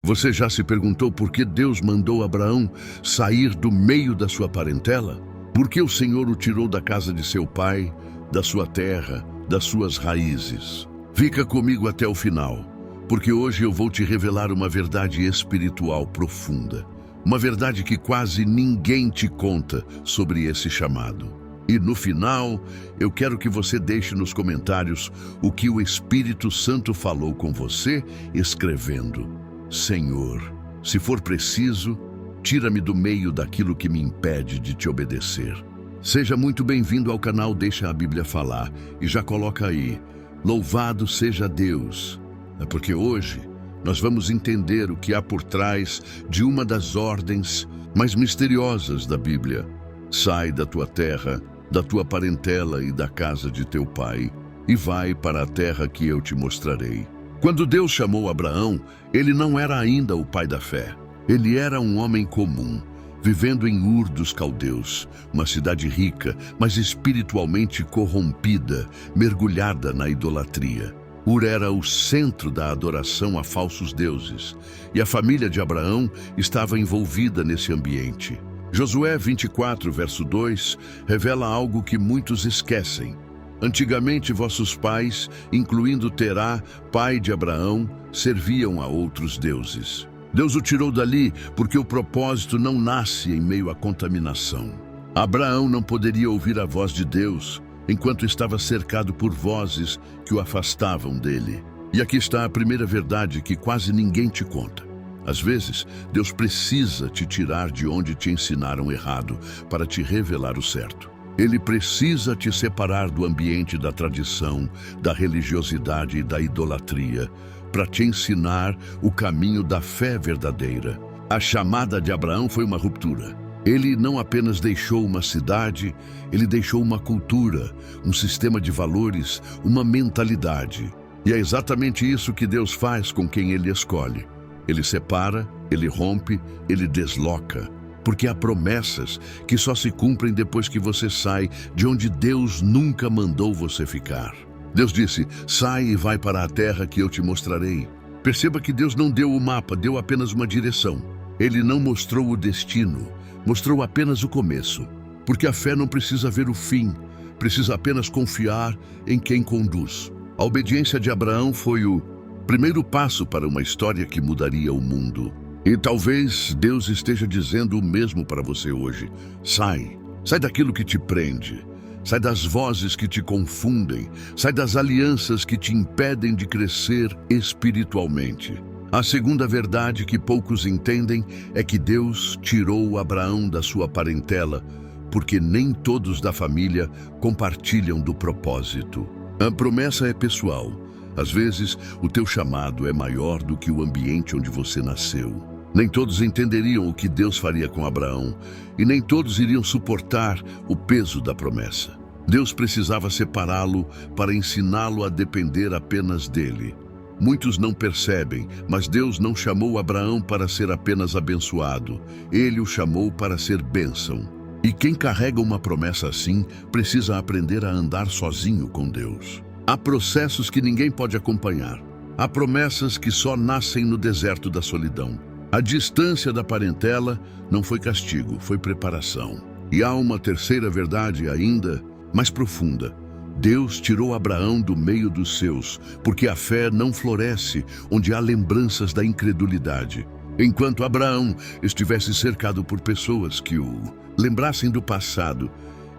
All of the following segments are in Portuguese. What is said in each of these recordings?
Você já se perguntou por que Deus mandou Abraão sair do meio da sua parentela? Por que o Senhor o tirou da casa de seu pai, da sua terra, das suas raízes? Fica comigo até o final, porque hoje eu vou te revelar uma verdade espiritual profunda. Uma verdade que quase ninguém te conta sobre esse chamado. E no final, eu quero que você deixe nos comentários o que o Espírito Santo falou com você escrevendo: Senhor, se for preciso, tira-me do meio daquilo que me impede de te obedecer. Seja muito bem-vindo ao canal Deixa a Bíblia Falar e já coloca aí: louvado seja Deus. É porque hoje nós vamos entender o que há por trás de uma das ordens mais misteriosas da Bíblia. Sai da tua terra, da tua parentela e da casa de teu pai, e vai para a terra que eu te mostrarei. Quando Deus chamou Abraão, ele não era ainda o pai da fé. Ele era um homem comum, vivendo em Ur dos Caldeus, uma cidade rica, mas espiritualmente corrompida, mergulhada na idolatria. Ur era o centro da adoração a falsos deuses, e a família de Abraão estava envolvida nesse ambiente. Josué 24, verso 2, revela algo que muitos esquecem. Antigamente, vossos pais, incluindo Terá, pai de Abraão, serviam a outros deuses. Deus o tirou dali porque o propósito não nasce em meio à contaminação. Abraão não poderia ouvir a voz de Deus enquanto estava cercado por vozes que o afastavam dele. E aqui está a primeira verdade que quase ninguém te conta. Às vezes, Deus precisa te tirar de onde te ensinaram errado para te revelar o certo. Ele precisa te separar do ambiente da tradição, da religiosidade e da idolatria, para te ensinar o caminho da fé verdadeira. A chamada de Abraão foi uma ruptura. Ele não apenas deixou uma cidade, ele deixou uma cultura, um sistema de valores, uma mentalidade. E é exatamente isso que Deus faz com quem ele escolhe. Ele separa, ele rompe, ele desloca. Porque há promessas que só se cumprem depois que você sai de onde Deus nunca mandou você ficar. Deus disse: sai e vai para a terra que eu te mostrarei. Perceba que Deus não deu o mapa, deu apenas uma direção. Ele não mostrou o destino, mostrou apenas o começo. Porque a fé não precisa ver o fim, precisa apenas confiar em quem conduz. A obediência de Abraão foi o primeiro passo para uma história que mudaria o mundo. E talvez Deus esteja dizendo o mesmo para você hoje. Sai daquilo que te prende. Sai das vozes que te confundem. Sai das alianças que te impedem de crescer espiritualmente. A segunda verdade que poucos entendem é que Deus tirou Abraão da sua parentela, porque nem todos da família compartilham do propósito. A promessa é pessoal. Às vezes, o teu chamado é maior do que o ambiente onde você nasceu. Nem todos entenderiam o que Deus faria com Abraão, e nem todos iriam suportar o peso da promessa. Deus precisava separá-lo para ensiná-lo a depender apenas dele. Muitos não percebem, mas Deus não chamou Abraão para ser apenas abençoado. Ele o chamou para ser bênção. E quem carrega uma promessa assim, precisa aprender a andar sozinho com Deus. Há processos que ninguém pode acompanhar. Há promessas que só nascem no deserto da solidão. A distância da parentela não foi castigo, foi preparação. E há uma terceira verdade ainda mais profunda. Deus tirou Abraão do meio dos seus, porque a fé não floresce onde há lembranças da incredulidade. Enquanto Abraão estivesse cercado por pessoas que o lembrassem do passado,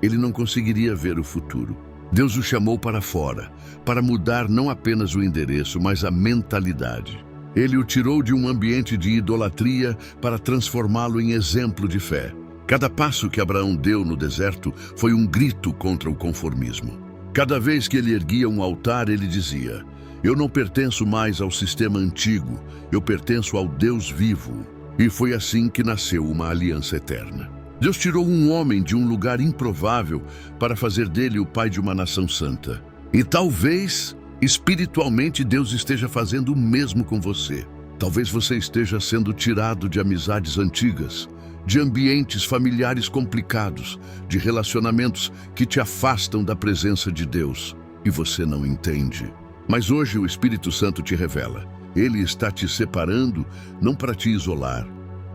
ele não conseguiria ver o futuro. Deus o chamou para fora, para mudar não apenas o endereço, mas a mentalidade. Ele o tirou de um ambiente de idolatria para transformá-lo em exemplo de fé. Cada passo que Abraão deu no deserto foi um grito contra o conformismo. Cada vez que ele erguia um altar, ele dizia: eu não pertenço mais ao sistema antigo, eu pertenço ao Deus vivo. E foi assim que nasceu uma aliança eterna. Deus tirou um homem de um lugar improvável para fazer dele o pai de uma nação santa. E talvez, espiritualmente, Deus esteja fazendo o mesmo com você. Talvez você esteja sendo tirado de amizades antigas, de ambientes familiares complicados, de relacionamentos que te afastam da presença de Deus. E você não entende. Mas hoje o Espírito Santo te revela. Ele está te separando não para te isolar,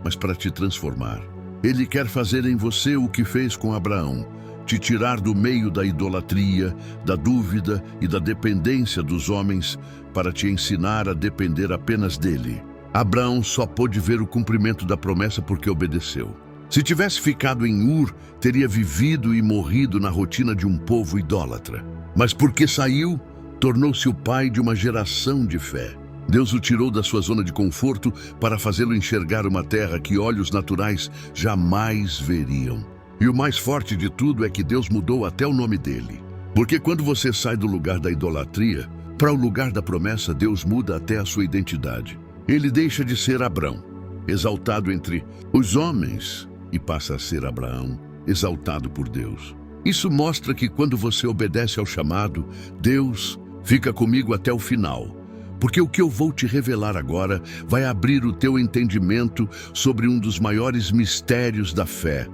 mas para te transformar. Ele quer fazer em você o que fez com Abraão, te tirar do meio da idolatria, da dúvida e da dependência dos homens para te ensinar a depender apenas dele. Abraão só pôde ver o cumprimento da promessa porque obedeceu. Se tivesse ficado em Ur, teria vivido e morrido na rotina de um povo idólatra. Mas porque saiu, tornou-se o pai de uma geração de fé. Deus o tirou da sua zona de conforto para fazê-lo enxergar uma terra que olhos naturais jamais veriam. E o mais forte de tudo é que Deus mudou até o nome dele. Porque quando você sai do lugar da idolatria para o lugar da promessa, Deus muda até a sua identidade. Ele deixa de ser Abrão, exaltado entre os homens, e passa a ser Abraão, exaltado por Deus. Isso mostra que quando você obedece ao chamado, Deus fica comigo até o final. Porque o que eu vou te revelar agora vai abrir o teu entendimento sobre um dos maiores mistérios da fé.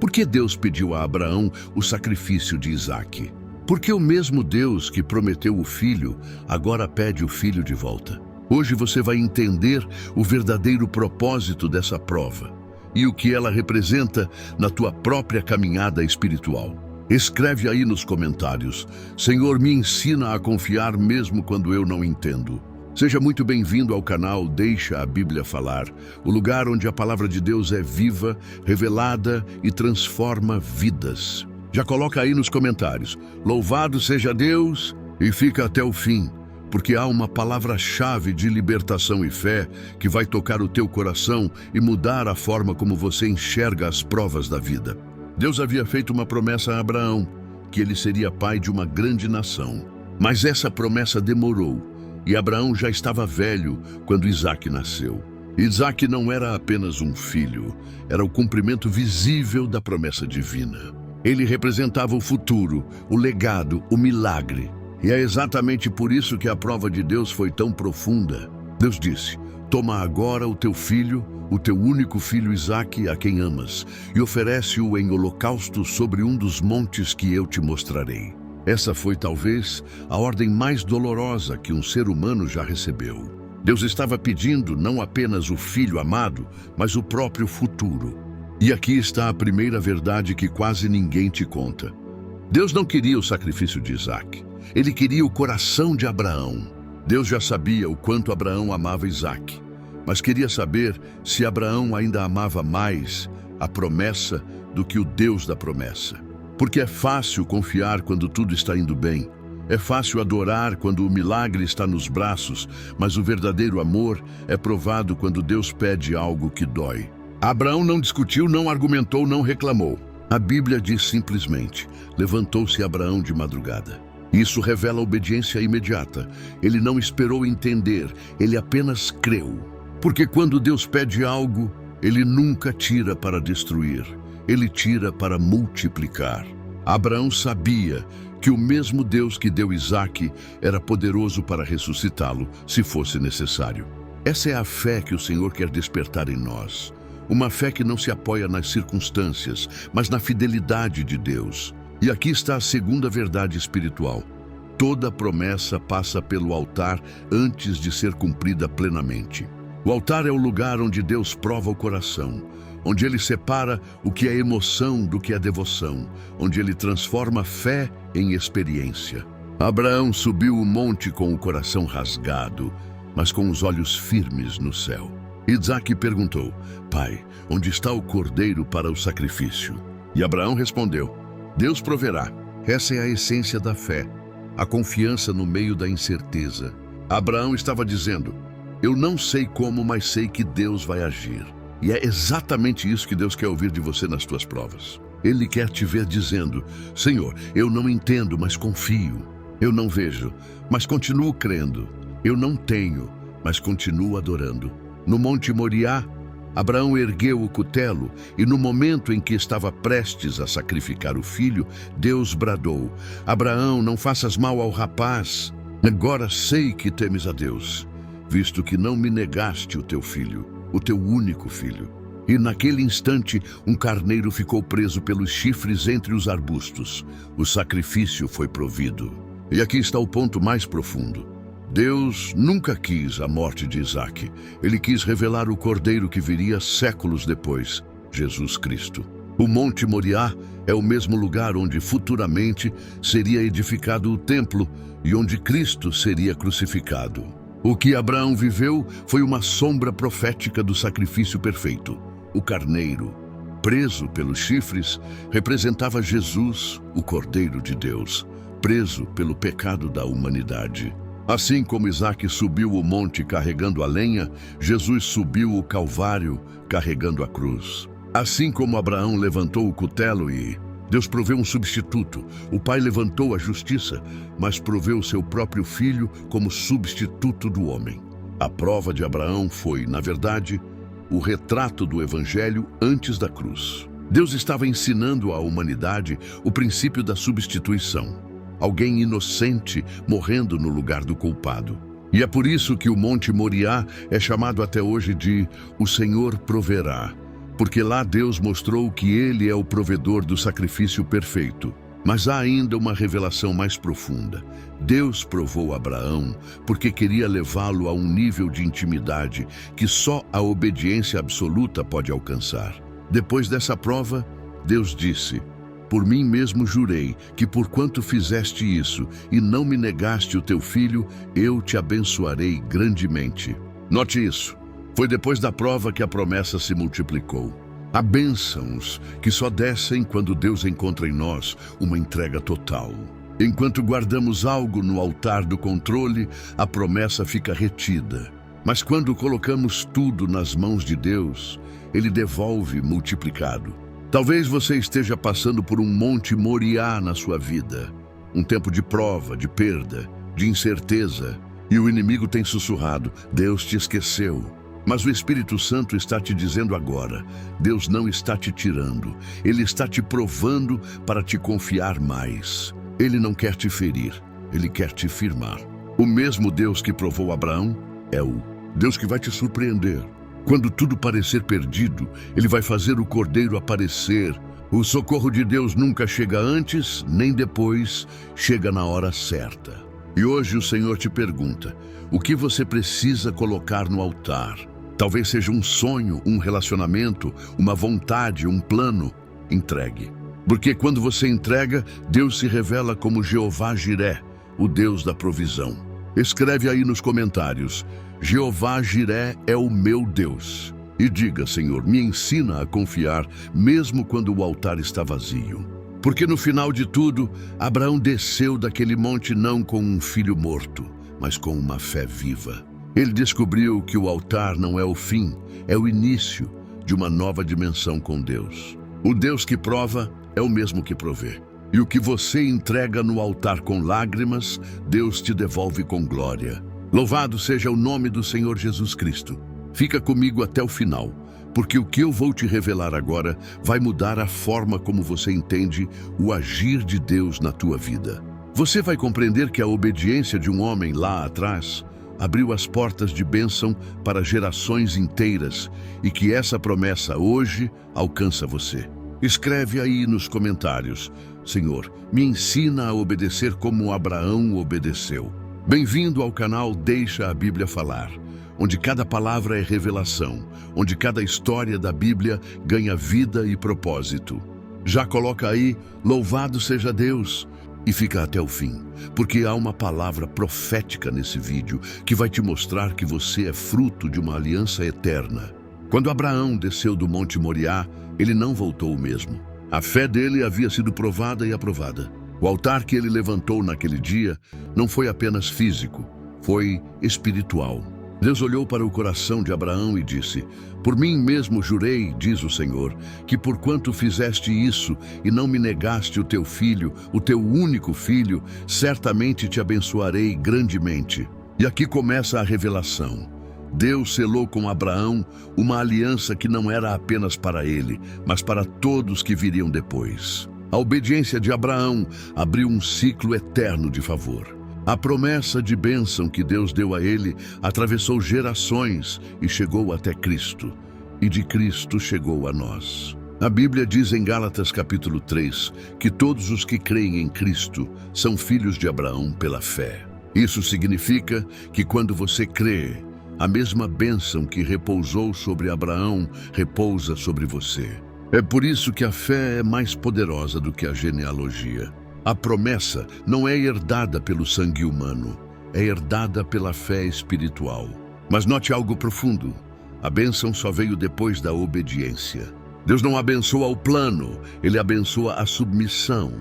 Por que Deus pediu a Abraão o sacrifício de Isaque? Porque o mesmo Deus que prometeu o filho, agora pede o filho de volta. Hoje você vai entender o verdadeiro propósito dessa prova e o que ela representa na tua própria caminhada espiritual. Escreve aí nos comentários: Senhor, me ensina a confiar mesmo quando eu não entendo. Seja muito bem-vindo ao canal Deixa a Bíblia Falar, o lugar onde a palavra de Deus é viva, revelada e transforma vidas. Já coloca aí nos comentários: louvado seja Deus, e fica até o fim, porque há uma palavra-chave de libertação e fé que vai tocar o teu coração e mudar a forma como você enxerga as provas da vida. Deus havia feito uma promessa a Abraão, que ele seria pai de uma grande nação. Mas essa promessa demorou, e Abraão já estava velho quando Isaque nasceu. Isaque não era apenas um filho, era o cumprimento visível da promessa divina. Ele representava o futuro, o legado, o milagre. E é exatamente por isso que a prova de Deus foi tão profunda. Deus disse: toma agora o teu filho, o teu único filho Isaque, a quem amas, e oferece-o em holocausto sobre um dos montes que eu te mostrarei. Essa foi talvez a ordem mais dolorosa que um ser humano já recebeu. Deus estava pedindo não apenas o filho amado, mas o próprio futuro. E aqui está a primeira verdade que quase ninguém te conta. Deus não queria o sacrifício de Isaque. Ele queria o coração de Abraão. Deus já sabia o quanto Abraão amava Isaque, mas queria saber se Abraão ainda amava mais a promessa do que o Deus da promessa. Porque é fácil confiar quando tudo está indo bem. É fácil adorar quando o milagre está nos braços, mas o verdadeiro amor é provado quando Deus pede algo que dói. Abraão não discutiu, não argumentou, não reclamou. A Bíblia diz simplesmente: levantou-se Abraão de madrugada. Isso revela obediência imediata. Ele não esperou entender, ele apenas creu. Porque quando Deus pede algo, ele nunca tira para destruir, ele tira para multiplicar. Abraão sabia que o mesmo Deus que deu Isaque era poderoso para ressuscitá-lo, se fosse necessário. Essa é a fé que o Senhor quer despertar em nós. Uma fé que não se apoia nas circunstâncias, mas na fidelidade de Deus. E aqui está a segunda verdade espiritual. Toda promessa passa pelo altar antes de ser cumprida plenamente. O altar é o lugar onde Deus prova o coração, onde Ele separa o que é emoção do que é devoção, onde Ele transforma fé em experiência. Abraão subiu o monte com o coração rasgado, mas com os olhos firmes no céu. Isaque perguntou: Pai, onde está o cordeiro para o sacrifício? E Abraão respondeu: Deus proverá. Essa é a essência da fé, a confiança no meio da incerteza. Abraão estava dizendo: eu não sei como, mas sei que Deus vai agir. E é exatamente isso que Deus quer ouvir de você nas tuas provas. Ele quer te ver dizendo: Senhor, eu não entendo, mas confio. Eu não vejo, mas continuo crendo. Eu não tenho, mas continuo adorando. No Monte Moriá, Abraão ergueu o cutelo e no momento em que estava prestes a sacrificar o filho, Deus bradou: Abraão, não faças mal ao rapaz. Agora sei que temes a Deus, visto que não me negaste o teu filho, o teu único filho. E naquele instante, um carneiro ficou preso pelos chifres entre os arbustos. O sacrifício foi provido. E aqui está o ponto mais profundo. Deus nunca quis a morte de Isaque. Ele quis revelar o cordeiro que viria séculos depois, Jesus Cristo. O Monte Moriá é o mesmo lugar onde futuramente seria edificado o templo e onde Cristo seria crucificado. O que Abraão viveu foi uma sombra profética do sacrifício perfeito. O carneiro, preso pelos chifres, representava Jesus, o Cordeiro de Deus, preso pelo pecado da humanidade. Assim como Isaque subiu o monte carregando a lenha, Jesus subiu o Calvário carregando a cruz. Assim como Abraão levantou o cutelo e Deus proveu um substituto, o Pai levantou a justiça, mas proveu seu próprio Filho como substituto do homem. A prova de Abraão foi, na verdade, o retrato do Evangelho antes da cruz. Deus estava ensinando à humanidade o princípio da substituição. Alguém inocente morrendo no lugar do culpado. E é por isso que o Monte Moriá é chamado até hoje de O Senhor Proverá, porque lá Deus mostrou que Ele é o provedor do sacrifício perfeito. Mas há ainda uma revelação mais profunda. Deus provou Abraão porque queria levá-lo a um nível de intimidade que só a obediência absoluta pode alcançar. Depois dessa prova, Deus disse: por mim mesmo jurei que porquanto fizeste isso e não me negaste o teu filho, eu te abençoarei grandemente. Note isso. Foi depois da prova que a promessa se multiplicou. Há bênçãos que só descem quando Deus encontra em nós uma entrega total. Enquanto guardamos algo no altar do controle, a promessa fica retida. Mas quando colocamos tudo nas mãos de Deus, Ele devolve multiplicado. Talvez você esteja passando por um Monte Moriá na sua vida. Um tempo de prova, de perda, de incerteza. E o inimigo tem sussurrado: Deus te esqueceu. Mas o Espírito Santo está te dizendo agora: Deus não está te tirando. Ele está te provando para te confiar mais. Ele não quer te ferir, Ele quer te firmar. O mesmo Deus que provou Abraão é o Deus que vai te surpreender. Quando tudo parecer perdido, Ele vai fazer o Cordeiro aparecer. O socorro de Deus nunca chega antes, nem depois, chega na hora certa. E hoje o Senhor te pergunta: o que você precisa colocar no altar? Talvez seja um sonho, um relacionamento, uma vontade, um plano. Entregue. Porque quando você entrega, Deus se revela como Jeová Jiré, o Deus da provisão. Escreve aí nos comentários: Jeová Jiré é o meu Deus. E diga: Senhor, me ensina a confiar, mesmo quando o altar está vazio. Porque no final de tudo, Abraão desceu daquele monte não com um filho morto, mas com uma fé viva. Ele descobriu que o altar não é o fim, é o início de uma nova dimensão com Deus. O Deus que prova é o mesmo que provê. E o que você entrega no altar com lágrimas, Deus te devolve com glória. Louvado seja o nome do Senhor Jesus Cristo. Fica comigo até o final, porque o que eu vou te revelar agora vai mudar a forma como você entende o agir de Deus na tua vida. Você vai compreender que a obediência de um homem lá atrás abriu as portas de bênção para gerações inteiras e que essa promessa hoje alcança você. Escreve aí nos comentários: Senhor, me ensina a obedecer como Abraão obedeceu. Bem-vindo ao canal Deixa a Bíblia Falar, onde cada palavra é revelação, onde cada história da Bíblia ganha vida e propósito. Já coloca aí: louvado seja Deus, e fica até o fim, porque há uma palavra profética nesse vídeo que vai te mostrar que você é fruto de uma aliança eterna. Quando Abraão desceu do Monte Moriá, ele não voltou o mesmo. A fé dele havia sido provada e aprovada. O altar que ele levantou naquele dia não foi apenas físico, foi espiritual. Deus olhou para o coração de Abraão e disse: por mim mesmo jurei, diz o Senhor, que porquanto fizeste isso e não me negaste o teu filho, o teu único filho, certamente te abençoarei grandemente. E aqui começa a revelação. Deus selou com Abraão uma aliança que não era apenas para ele, mas para todos que viriam depois. A obediência de Abraão abriu um ciclo eterno de favor. A promessa de bênção que Deus deu a ele atravessou gerações e chegou até Cristo. E de Cristo chegou a nós. A Bíblia diz em Gálatas capítulo 3 que todos os que creem em Cristo são filhos de Abraão pela fé. Isso significa que quando você crê, a mesma bênção que repousou sobre Abraão repousa sobre você. É por isso que a fé é mais poderosa do que a genealogia. A promessa não é herdada pelo sangue humano, é herdada pela fé espiritual. Mas note algo profundo: a bênção só veio depois da obediência. Deus não abençoa o plano, ele abençoa a submissão.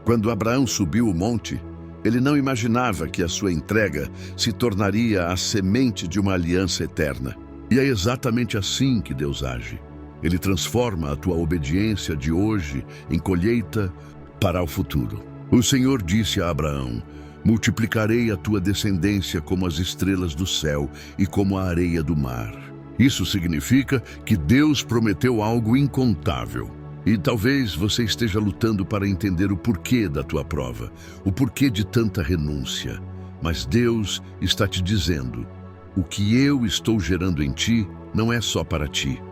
Quando Abraão subiu o monte, ele não imaginava que a sua entrega se tornaria a semente de uma aliança eterna. E é exatamente assim que Deus age. Ele transforma a tua obediência de hoje em colheita para o futuro. O Senhor disse a Abraão: multiplicarei a tua descendência como as estrelas do céu e como a areia do mar. Isso significa que Deus prometeu algo incontável. E talvez você esteja lutando para entender o porquê da tua prova, o porquê de tanta renúncia. Mas Deus está te dizendo: o que eu estou gerando em ti não é só para ti,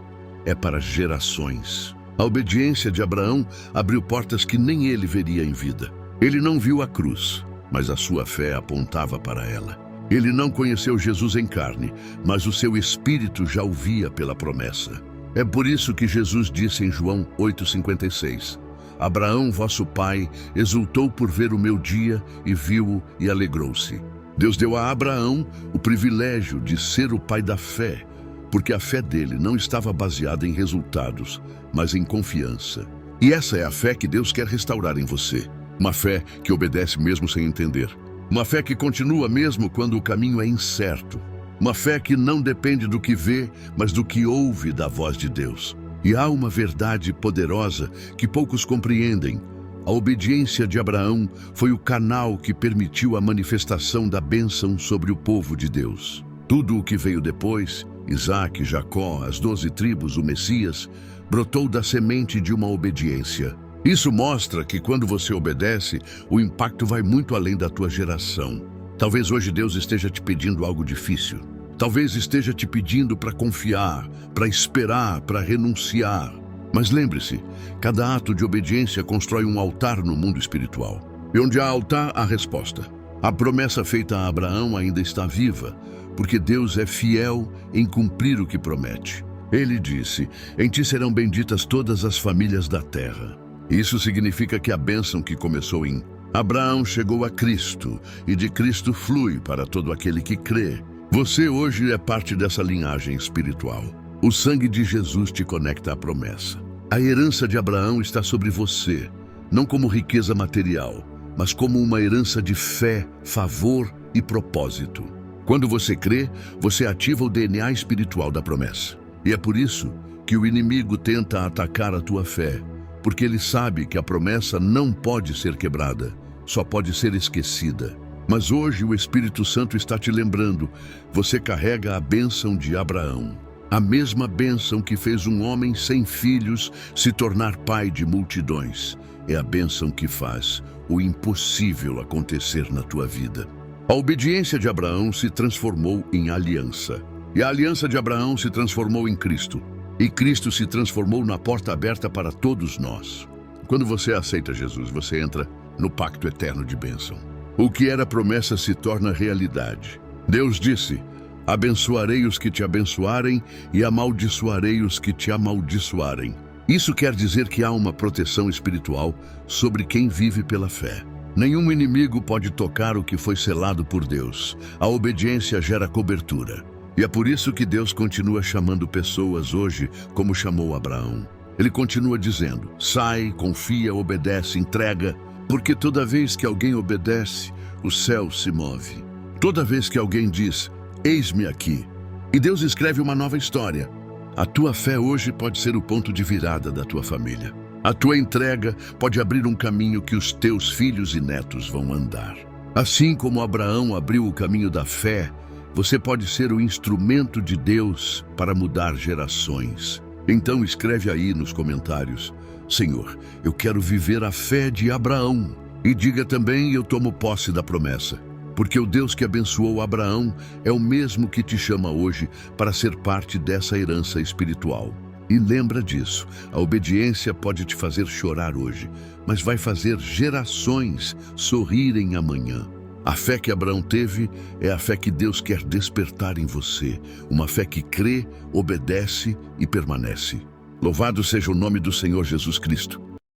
é para gerações. A obediência de Abraão abriu portas que nem ele veria em vida. Ele não viu a cruz, mas a sua fé apontava para ela. Ele não conheceu Jesus em carne, mas o seu espírito já o via pela promessa. É por isso que Jesus disse em João 8,56: Abraão, vosso pai, exultou por ver o meu dia e viu-o e alegrou-se. Deus deu a Abraão o privilégio de ser o pai da fé, porque a fé dele não estava baseada em resultados, mas em confiança. E essa é a fé que Deus quer restaurar em você. Uma fé que obedece mesmo sem entender. Uma fé que continua mesmo quando o caminho é incerto. Uma fé que não depende do que vê, mas do que ouve da voz de Deus. E há uma verdade poderosa que poucos compreendem. A obediência de Abraão foi o canal que permitiu a manifestação da bênção sobre o povo de Deus. Tudo o que veio depois, Isaac, Jacó, as 12 tribos, o Messias, brotou da semente de uma obediência. Isso mostra que quando você obedece, o impacto vai muito além da tua geração. Talvez hoje Deus esteja te pedindo algo difícil. Talvez esteja te pedindo para confiar, para esperar, para renunciar. Mas lembre-se, cada ato de obediência constrói um altar no mundo espiritual. E onde há altar, há resposta. A promessa feita a Abraão ainda está viva, porque Deus é fiel em cumprir o que promete. Ele disse: em ti serão benditas todas as famílias da terra. Isso significa que a bênção que começou em Abraão chegou a Cristo, e de Cristo flui para todo aquele que crê. Você hoje é parte dessa linhagem espiritual. O sangue de Jesus te conecta à promessa. A herança de Abraão está sobre você, não como riqueza material, mas como uma herança de fé, favor e propósito. Quando você crê, você ativa o DNA espiritual da promessa. E é por isso que o inimigo tenta atacar a tua fé, porque ele sabe que a promessa não pode ser quebrada, só pode ser esquecida. Mas hoje o Espírito Santo está te lembrando: você carrega a bênção de Abraão. A mesma bênção que fez um homem sem filhos se tornar pai de multidões. É a bênção que faz o impossível acontecer na tua vida. A obediência de Abraão se transformou em aliança. E a aliança de Abraão se transformou em Cristo. E Cristo se transformou na porta aberta para todos nós. Quando você aceita Jesus, você entra no pacto eterno de bênção. O que era promessa se torna realidade. Deus disse: abençoarei os que te abençoarem e amaldiçoarei os que te amaldiçoarem. Isso quer dizer que há uma proteção espiritual sobre quem vive pela fé. Nenhum inimigo pode tocar o que foi selado por Deus. A obediência gera cobertura. E é por isso que Deus continua chamando pessoas hoje como chamou Abraão. Ele continua dizendo: sai, confia, obedece, entrega, porque toda vez que alguém obedece, o céu se move. Toda vez que alguém diz: eis-me aqui, e Deus escreve uma nova história. A tua fé hoje pode ser o ponto de virada da tua família. A tua entrega pode abrir um caminho que os teus filhos e netos vão andar. Assim como Abraão abriu o caminho da fé, você pode ser o instrumento de Deus para mudar gerações. Então escreve aí nos comentários: Senhor, eu quero viver a fé de Abraão. E diga também: eu tomo posse da promessa. Porque o Deus que abençoou Abraão é o mesmo que te chama hoje para ser parte dessa herança espiritual. E lembra disso: a obediência pode te fazer chorar hoje, mas vai fazer gerações sorrirem amanhã. A fé que Abraão teve é a fé que Deus quer despertar em você, uma fé que crê, obedece e permanece. Louvado seja o nome do Senhor Jesus Cristo.